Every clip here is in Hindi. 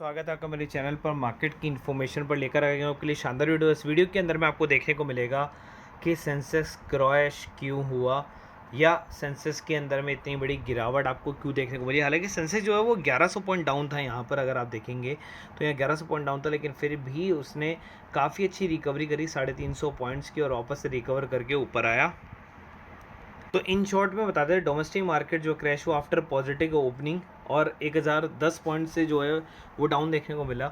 स्वागत है आपका मेरे चैनल पर मार्केट की इन्फॉर्मेशन पर लेकर आए आपके लिए शानदार वीडियो। इस वीडियो के अंदर में आपको देखने को मिलेगा कि सेंसेक्स क्रैश क्यों हुआ या सेंसेक्स के अंदर में इतनी बड़ी गिरावट आपको क्यों देखने को मिली। हालांकि सेंसेक्स जो है वो 1100 पॉइंट डाउन था यहाँ पर, अगर आप देखेंगे तो यहाँ 1100 पॉइंट डाउन था, लेकिन फिर भी उसने काफ़ी अच्छी रिकवरी करी 350 पॉइंट्स की और वापस से रिकवर करके ऊपर आया। तो इन शॉर्ट में बताते हैं डोमेस्टिक मार्केट जो क्रैश हुआ आफ्टर पॉजिटिव ओपनिंग और 1010 पॉइंट से जो है वो डाउन देखने को मिला।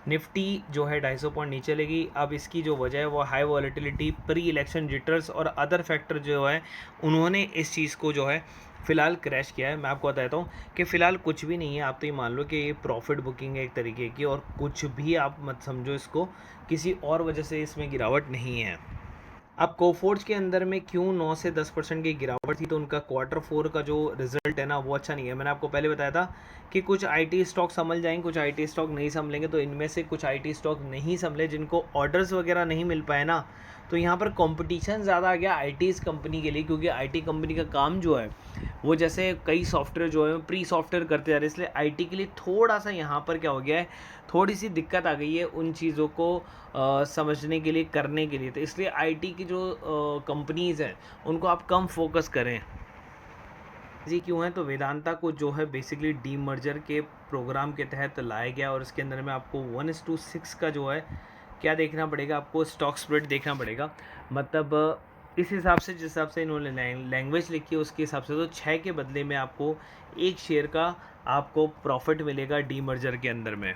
निफ्टी जो है 250 पॉइंट नीचे लगी। अब इसकी जो वजह है वो high volatility, pre election jitters और अदर फैक्टर जो है उन्होंने इस चीज़ को जो है फ़िलहाल क्रैश किया है। मैं आपको बताता हूँ कि फ़िलहाल कुछ भी नहीं है। आप तो ये मान लो कि ये प्रॉफिट बुकिंग है एक तरीके की, और कुछ भी आप मत समझो इसको, किसी और वजह से इसमें गिरावट नहीं है। अब कोफोर्ज के अंदर में क्यों 9 से 10% की गिरावट थी, तो उनका क्वार्टर 4 का जो रिजल्ट है ना वो अच्छा नहीं है। मैंने आपको पहले बताया था कि कुछ आईटी स्टॉक संभल जाएंगे, कुछ आईटी स्टॉक नहीं संभलेंगे। तो इनमें से कुछ आईटी स्टॉक नहीं संभले, जिनको ऑर्डर्स वगैरह नहीं मिल पाए ना, तो यहाँ पर कंपटीशन ज़्यादा आ गया आईटी कंपनी के लिए, क्योंकि आईटी कंपनी का काम जो है वो जैसे कई सॉफ्टवेयर जो है प्री सॉफ्टवेयर करते जा रहे हैं, इसलिए आईटी के लिए थोड़ा सा यहाँ पर क्या हो गया है, थोड़ी सी दिक्कत आ गई है उन चीज़ों को समझने के लिए, करने के लिए। तो इसलिए आईटी की जो कंपनीज़ हैं उनको आप कम फोकस करें। जी क्यों है, तो वेदांता को जो है बेसिकली डी मर्जर के प्रोग्राम के तहत लाया गया, और इसके अंदर में आपको 1:6 का जो है क्या देखना पड़ेगा, आपको स्टॉक स्प्लिट देखना पड़ेगा। मतलब इस हिसाब से, जिस हिसाब से इन्होंने लैंग्वेज लिखी है उसके हिसाब से, तो 6 के बदले में आपको 1 शेयर का आपको प्रॉफिट मिलेगा डी मर्जर के अंदर में।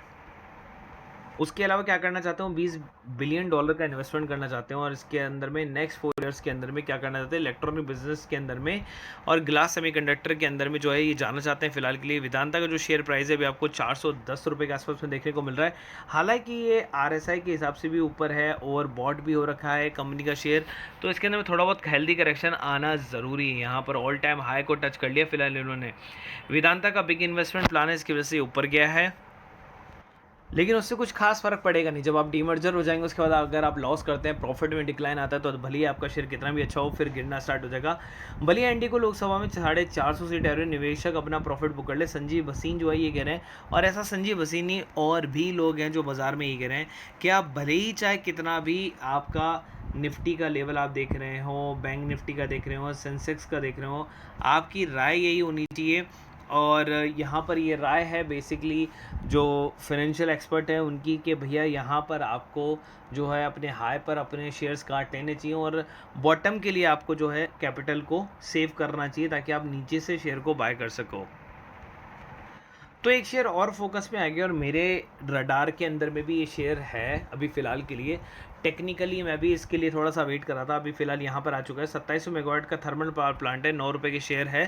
उसके अलावा क्या करना चाहते हूँ, $20 बिलियन का इन्वेस्टमेंट करना चाहते हैं, और इसके अंदर में नेक्स्ट 4 ईयर्स के अंदर में क्या करना चाहते हैं, इलेक्ट्रॉनिक बिजनेस के अंदर में और ग्लास सेमीकंडक्टर के अंदर में जो है ये जाना चाहते हैं फिलहाल के लिए। वेदांता का जो शेयर प्राइस है अभी आपको 410 रुपये के आसपास में देखने को मिल रहा है। हालांकि ये RSI के हिसाब से भी ऊपर है, ओवर बॉट भी हो रखा है कंपनी का शेयर, तो इसके अंदर में थोड़ा बहुत हेल्दी करेक्शन आना ज़रूरी है। यहाँ पर ऑल टाइम हाई को टच कर लिया फिलहाल इन्होंने। वेदांता का बिग इन्वेस्टमेंट प्लान है, इसकी वजह से ऊपर गया है, लेकिन उससे कुछ खास फर्क पड़ेगा नहीं। जब आप डीमर्जर हो जाएंगे उसके बाद अगर आप लॉस करते हैं, प्रॉफिट में डिक्लाइन आता है, तो भले ही आपका शेयर कितना भी अच्छा हो फिर गिरना स्टार्ट हो जाएगा। भले एनडी को लोकसभा में 450 सीट है, निवेशक अपना प्रॉफिट बुक कर ले, संजीव भसीन जो है ये कह रहे हैं, और ऐसा संजीव भसीन नहीं और भी लोग हैं जो बाजार में ये कह रहे हैं कि आप भले ही चाहे कितना भी आपका निफ्टी का लेवल आप देख रहे हो, बैंक निफ्टी का देख रहे हो, सेंसेक्स का देख रहे हो, आपकी राय यही होनी चाहिए। और यहाँ पर ये राय है बेसिकली जो फाइनेंशियल एक्सपर्ट है उनकी, कि भैया यहाँ पर आपको जो है अपने हाई पर अपने शेयर्स काट लेने चाहिए, और बॉटम के लिए आपको जो है कैपिटल को सेव करना चाहिए, ताकि आप नीचे से शेयर को बाय कर सको। तो एक शेयर और फोकस में आ गया, और मेरे रडार के अंदर में भी ये शेयर है अभी फ़िलहाल के लिए। टेक्निकली मैं भी इसके लिए थोड़ा सा वेट कर रहा था, अभी फ़िलहाल यहाँ पर आ चुका है। 2700 मेगावाट का थर्मल पावर प्लांट है, 9 रुपये के शेयर है,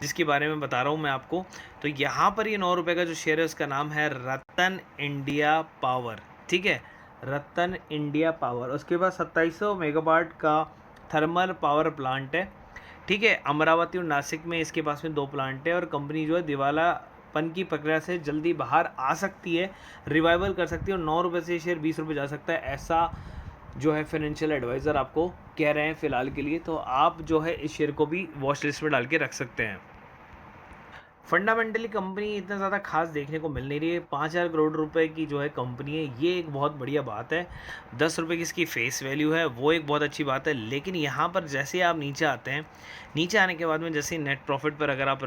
जिसके बारे में बता रहा हूँ मैं आपको। तो यहाँ पर ये 9 रुपये का जो शेयर है उसका नाम है रतन इंडिया पावर, ठीक है, रतन इंडिया पावर। उसके बाद 2700 मेगावाट का थर्मल पावर प्लांट है, ठीक है, अमरावती और नासिक में इसके पास में 2 प्लांट है, और कंपनी जो है दिवालापन की प्रक्रिया से जल्दी बाहर आ सकती है, रिवाइवल कर सकती है, और 9 रुपये से शेयर 20 रुपये जा सकता है, ऐसा जो है फाइनेंशियल एडवाइज़र आपको कह रहे हैं फ़िलहाल के लिए। तो आप जो है इस शेयर को भी वॉच लिस्ट में डाल के रख सकते हैं। फंडामेंटली कंपनी इतना ज़्यादा खास देखने को मिल नहीं रही है। 5,000 करोड़ रुपए की जो है कंपनी है, ये एक बहुत बढ़िया बात है। 10 रुपये की इसकी फेस वैल्यू है, वो एक बहुत अच्छी बात है। लेकिन यहाँ पर जैसे आप नीचे आते हैं, नीचे आने के बाद में जैसे नेट प्रॉफिट पर अगर आप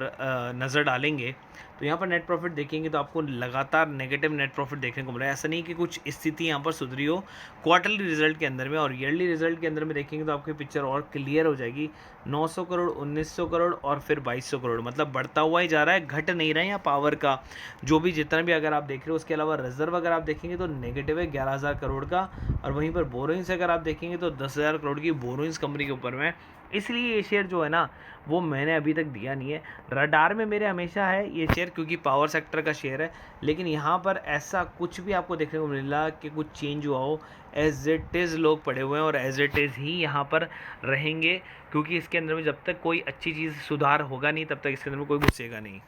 नज़र डालेंगे, तो यहाँ पर नेट प्रॉफिट देखेंगे तो आपको लगातार नेगेटिव नेट प्रॉफिट देखने को मिल रहा है। ऐसा नहीं कि कुछ स्थिति यहाँ पर सुधरी हो क्वार्टरली रिजल्ट के अंदर में, और ईयरली रिजल्ट के अंदर में देखेंगे तो आपकी पिक्चर और क्लियर हो जाएगी। 900 करोड़, 1900 करोड़ और फिर 2200 करोड़, मतलब बढ़ता हुआ ही जा रहा है, घट नहीं रहा है। यहाँ पावर का जो भी जितना भी अगर आप देख रहे हो, उसके अलावा रिजर्व अगर आप देखेंगे तो नेगेटिव है 11,000 करोड़ का, और वहीं पर बोरोइंग्स अगर आप देखेंगे तो 10,000 करोड़ की बोरोइंग्स कंपनी के ऊपर में। इसलिए ये शेयर जो है ना वो मैंने अभी तक दिया नहीं है। रडार में मेरे हमेशा है ये शेयर, क्योंकि पावर सेक्टर का शेयर है, लेकिन यहाँ पर ऐसा कुछ भी आपको देखने को मिला कि कुछ चेंज हुआ हो। एज इट इज़ लोग पड़े हुए हैं और एज इट इज़ ही यहाँ पर रहेंगे, क्योंकि इसके अंदर में जब तक कोई अच्छी चीज़ सुधार होगा नहीं तब तक इसके अंदर में कोई घुसेगा नहीं।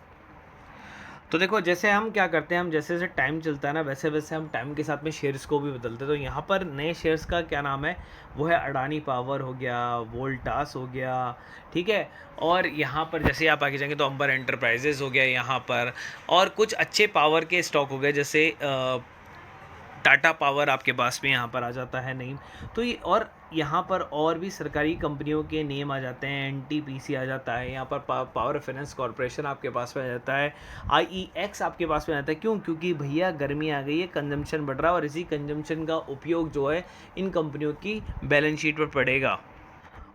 तो देखो, जैसे हम क्या करते हैं, हम जैसे-जैसे टाइम चलता है ना, वैसे-वैसे हम टाइम के साथ में शेयर्स को भी बदलते हैं। तो यहाँ पर नए शेयर्स का क्या नाम है, वो है अडानी पावर हो गया, वोल्टास हो गया, ठीक है? और यहाँ पर जैसे आप आगे जाएँगे तो अंबर एंटरप्राइजेज़ हो गया यहाँ पर, और कुछ अच्छे पावर के स्टॉक हो गए, जैसे टाटा पावर आपके पास में यहाँ पर आ जाता है नेम। तो ये, और यहाँ पर और भी सरकारी कंपनियों के नेम आ जाते हैं, एनटीपीसी आ जाता है यहाँ पर, पावर फाइनेंस कॉरपोरेशन आपके पास में आ जाता है, आईईएक्स आपके पास में आता है। क्यों? क्योंकि भैया गर्मी आ गई है, कंजम्पशन बढ़ रहा है, और इसी कंजम्पशन का उपयोग जो है इन कंपनियों की बैलेंस शीट पर पड़ेगा।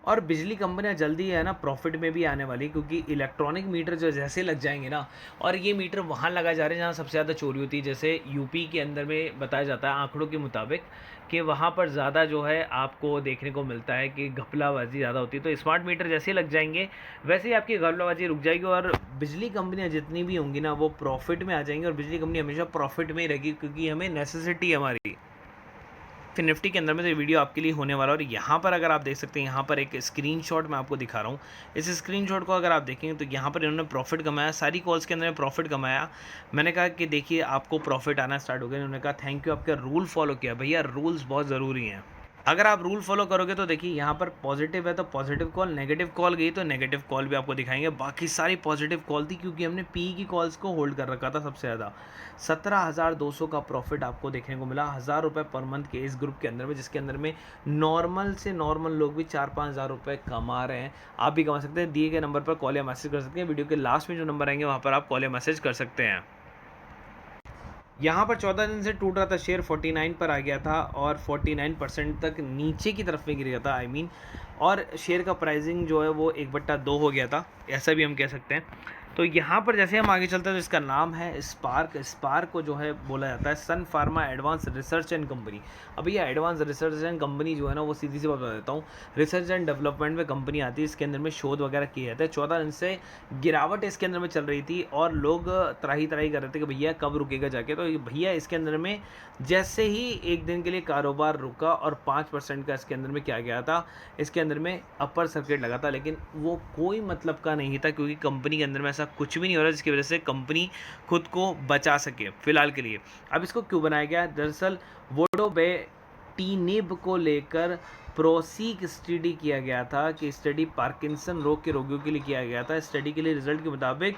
और बिजली कंपनियां जल्दी है ना प्रॉफिट में भी आने वाली, क्योंकि इलेक्ट्रॉनिक मीटर जो जैसे लग जाएंगे ना, और ये मीटर वहाँ लगाए जा रहे हैं जहाँ सबसे ज़्यादा चोरी होती है। जैसे यूपी के अंदर में बताया जाता है आंकड़ों के मुताबिक कि वहाँ पर ज़्यादा जो है आपको देखने को मिलता है कि घपलाबाजी ज़्यादा होती है। तो स्मार्ट मीटर जैसे ही लग जाएंगे वैसे ही आपकी घपलाबाजी रुक जाएगी, और बिजली कंपनियाँ जितनी भी होंगी ना वो प्रॉफिट में आ जाएंगी, और बिजली कंपनी हमेशा प्रॉफिट में ही रहेगी, क्योंकि हमें नेसेसिटी है हमारी। फिर निफ्टी के अंदर में तो ये वीडियो आपके लिए होने वाला है। और यहाँ पर अगर आप देख सकते हैं, यहाँ पर एक स्क्रीनशॉट मैं आपको दिखा रहा हूँ। इस स्क्रीनशॉट को अगर आप देखेंगे तो यहाँ पर इन्होंने प्रॉफिट कमाया, सारी कॉल्स के अंदर में प्रॉफिट कमाया। मैंने कहा कि देखिए आपको प्रॉफिट आना स्टार्ट हो गया, उन्होंने कहा थैंक यू, आपका रूल फॉलो किया। भैया रूल्स बहुत ज़रूरी हैं, अगर आप रूल फॉलो करोगे तो देखिए यहाँ पर पॉजिटिव है तो पॉजिटिव कॉल, नेगेटिव कॉल गई तो नेगेटिव कॉल भी आपको दिखाएंगे। बाकी सारी पॉजिटिव कॉल थी, क्योंकि हमने पी की कॉल्स को होल्ड कर रखा था सबसे ज़्यादा। 17,200 का प्रॉफिट आपको देखने को मिला, 1,000 रुपये पर मंथ के इस ग्रुप के अंदर में, जिसके अंदर में नॉर्मल से नॉर्मल लोग भी 4-5 हज़ार रुपये कमा रहे हैं। आप भी कमा सकते हैं, दिए गए नंबर पर कॉल या मैसेज कर सकते हैं। वीडियो के लास्ट में जो नंबर आएंगे वहाँ पर आप कॉल या मैसेज कर सकते हैं। यहाँ पर 14 दिन से टूट रहा था शेयर, 49 पर आ गया था, और 49% तक नीचे की तरफ में गिर गया था, और शेयर का प्राइसिंग जो है वो 1/2 हो गया था, ऐसा भी हम कह सकते हैं। तो यहाँ पर जैसे हम आगे चलते हैं तो इसका नाम है स्पार्क को जो है बोला जाता है Sun Pharma advance research and company. अब ये एडवांस रिसर्च एंड कंपनी जो है ना, वो सीधी सी बात बता देता हूँ, रिसर्च एंड डेवलपमेंट में कंपनी आती है, इसके अंदर में शोध वगैरह किए जाते हैं। 14 दिन से गिरावट इसके अंदर में चल रही थी, और लोग त्राही त्राही कर रहे थे कि भैया कब रुकेगा जाके। तो भैया इसके अंदर में जैसे ही एक दिन के लिए कारोबार रुका, और 5% का इसके अंदर में क्या गया था, इसके अंदर में अपर सर्किट लगा था, लेकिन वो कोई मतलब का नहीं था, क्योंकि कंपनी के अंदर में ऐसा कुछ भी नहीं हो रहा जिसकी वजह से कंपनी खुद को बचा सके फिलहाल के लिए। अब इसको क्यों बनाया गया? दरअसल वोडोबेटिनिब को लेकर प्रोसीक स्टडी किया गया था, कि स्टडी पार्किंसन रोग के रोगियों के लिए किया गया था। स्टडी के लिए रिजल्ट के मुताबिक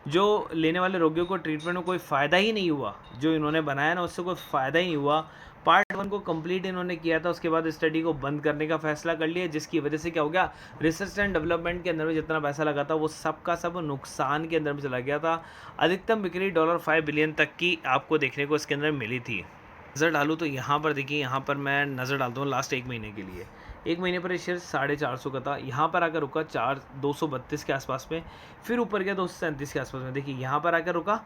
जो लेने वाले रोगियों को ट्रीटमेंट में कोई फ़ायदा ही नहीं हुआ, जो इन्होंने बनाया ना उससे कोई फ़ायदा ही नहीं हुआ। पार्ट 1 को कंप्लीट इन्होंने किया था, उसके बाद स्टडी को बंद करने का फैसला कर लिया, जिसकी वजह से क्या हो गया, रिसर्च एंड डेवलपमेंट के अंदर में जितना पैसा लगा था वो सब का सब नुकसान के अंदर में चला गया था। अधिकतम बिक्री $5 बिलियन तक की आपको देखने को इसके अंदर मिली थी। नज़र डालूँ तो यहाँ पर देखिए, यहाँ पर मैं नज़र डालता हूँ लास्ट 1 महीने के लिए। 1 महीने पर ये शेयर 450 का था, यहाँ पर आकर रुका 232 के आसपास में, फिर ऊपर गया 237 के आसपास में। देखिए यहाँ पर आकर रुका,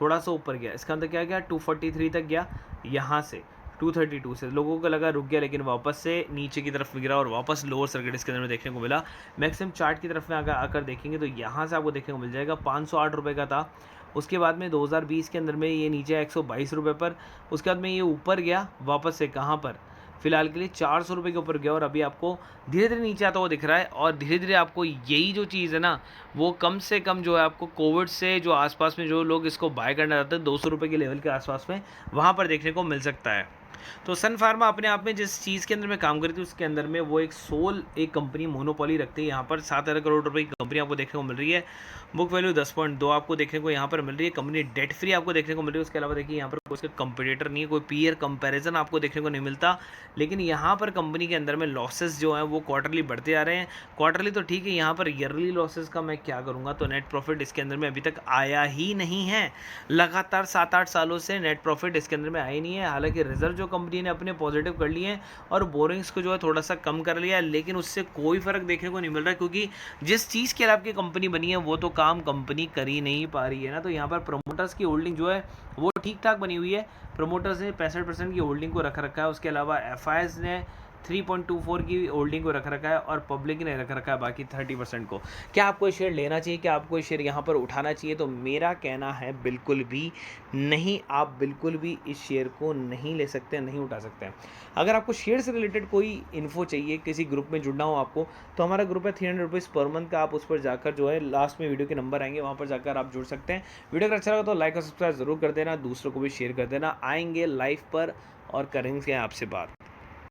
थोड़ा सा ऊपर गया, इसका अंदर क्या गया, 243 तक गया, यहाँ से 232 से लोगों को लगा रुक गया, लेकिन वापस से नीचे की तरफ गिरा, और वापस लोअर सर्किट इसके अंदर में देखने को मिला। मैक्सिमम चार्ट की तरफ में अगर आकर देखेंगे तो यहाँ से आपको देखने को मिल जाएगा 508 रुपये का था। उसके बाद में 2020 के अंदर में ये नीचे 122 रुपये पर, उसके बाद में ये ऊपर गया वापस से, कहाँ पर, फिलहाल के लिए 400 रुपये के ऊपर गया, और अभी आपको धीरे धीरे नीचे आता हुआ दिख रहा है। और धीरे धीरे आपको यही जो चीज़ है ना, वो कम से कम जो है आपको कोविड से जो आसपास में जो लोग इसको बाय करना चाहते हैं 200 रुपये के लेवल के आसपास में, वहाँ पर देखने को मिल सकता है। तो सन फार्मा अपने आप में जिस चीज़ के अंदर में काम करी थी, उसके अंदर में वो एक कंपनी मोनोपोली रखती है। यहाँ पर 7,000 करोड़ रुपए की कंपनी आपको देखने को मिल रही है। बुक वैल्यू 10.2 आपको देखने को यहाँ पर मिल रही है। कंपनी डेट फ्री आपको देखने को मिल रही है। उसके अलावा देखिए यहाँ पर कोई उसका कंपटीटर नहीं है, कोई पीयर कंपैरिजन आपको देखने को नहीं मिलता। लेकिन यहाँ पर कंपनी के अंदर में लॉसेस जो हैं वो क्वार्टरली बढ़ते आ रहे हैं। क्वार्टरली तो ठीक है, यहाँ पर ईयरली लॉसेस का मैं क्या करूँगा, तो नेट प्रॉफिट इसके अंदर में अभी तक आया ही नहीं है। लगातार 7-8 सालों से नेट प्रॉफिट इसके अंदर में आया ही नहीं है। हालांकि रिजर्व जो कंपनी ने अपने पॉजिटिव कर लिए हैं और बोरिंग्स को जो है थोड़ा सा कम कर लिया है, लेकिन उससे कोई फ़र्क देखने को नहीं मिल रहा है, क्योंकि जिस चीज़ के लिए आपकी कंपनी बनी है वो तो काम कंपनी कर ही नहीं पा रही है ना। तो यहाँ पर प्रमोटर्स की होल्डिंग जो है वो ठीक ठाक बनी हुई है। प्रमोटर्स ने 65% की होल्डिंग को रख रखा है। उसके अलावा एफआईएस ने 3.24 की होल्डिंग को रख रखा है और पब्लिक ने रख रखा है बाकी 30% को। क्या आपको ये शेयर लेना चाहिए, क्या आपको ये शेयर यहाँ पर उठाना चाहिए? तो मेरा कहना है बिल्कुल भी नहीं, आप बिल्कुल भी इस शेयर को नहीं ले सकते, नहीं उठा सकते हैं। अगर आपको शेयर से रिलेटेड कोई इन्फो चाहिए, किसी ग्रुप में जुड़ना हो आपको, तो हमारा ग्रुप है 300 रुपीज़ पर मंथ का। आप उस पर जाकर जो है लास्ट में वीडियो के नंबर आएंगे, वहाँ पर जाकर आप जुड़ सकते हैं। वीडियो अगर अच्छा लगा तो लाइक और सब्सक्राइब ज़रूर कर देना, दूसरों को भी शेयर कर देना। आएंगे लाइव पर और करेंगे आपसे बात।